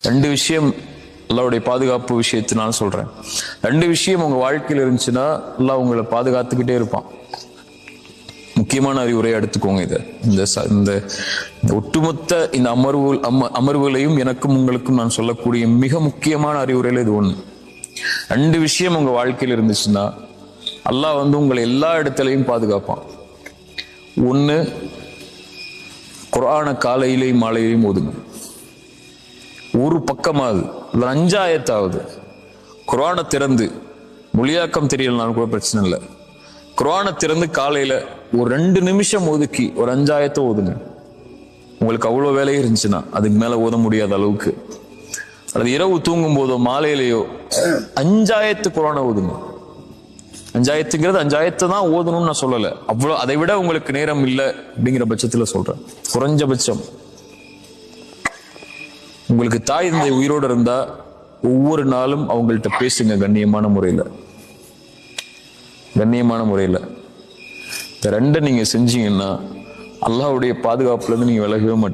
ரெண்டு விஷயம் அல்லாஹ்வுடைய பாதுகாப்பு விஷயத்தை நான் சொல்றேன். ரெண்டு விஷயம் உங்க வாழ்க்கையில் இருந்துச்சுன்னா அல்லாஹ் உங்களை பாதுகாத்துக்கிட்டே இருப்பான். முக்கியமான அறிவுரையை எடுத்துக்கோங்க. இந்த ஒட்டுமொத்த இந்த அமர்வுகளையும் எனக்கும் உங்களுக்கும் நான் சொல்லக்கூடிய மிக முக்கியமான அறிவுரையில இது ஒண்ணு. ரெண்டு விஷயம் உங்க வாழ்க்கையில் இருந்துச்சுன்னா அல்லாஹ் உங்களை எல்லா இடத்துலையும் பாதுகாப்பான். ஒண்ணு, குர்ஆனை காலையிலையும் மாலையிலையும் ஓதுங்க. ஒரு பக்கமாவது 5 ஆயத்தாவது குர்ஆனை திறந்து, மொழியாக்கம் தெரியலனாலும் கூட பிரச்சனை இல்லை, குர்ஆனை திறந்து காலையில ஒரு 2 நிமிஷம் ஒதுக்கி ஒரு 5 ஆயத்தை ஓதுங்க. உங்களுக்கு அவ்வளவு வேலை இருந்துச்சுன்னா அதுக்கு மேல ஓத முடியாத அளவுக்கு, அல்லது இரவு தூங்கும் போதோ மாலையிலேயோ 5 ஆயத்து குர்ஆனை ஓதுங்க. 5 ஆயத்துங்கிறது 5 ஆயத்தை தான் ஓதணும்னு நான் சொல்லல, அவ்வளவு அதை விட உங்களுக்கு நேரம் இல்லை அப்படிங்கிற பட்சத்துல சொல்றேன். குறைஞ்சபட்சம் உங்களுக்கு தாய் தந்தை உயிரோடு இருந்தா ஒவ்வொரு நாளும் அவங்கள்ட்ட பேசுங்க கண்ணியமான முறையில. இந்த ரெண்டை நீங்க செஞ்சீங்கன்னா அல்லாஹ்வுடைய பாதுகாப்புல இருந்து நீங்க விலகவே மாட்டீங்க.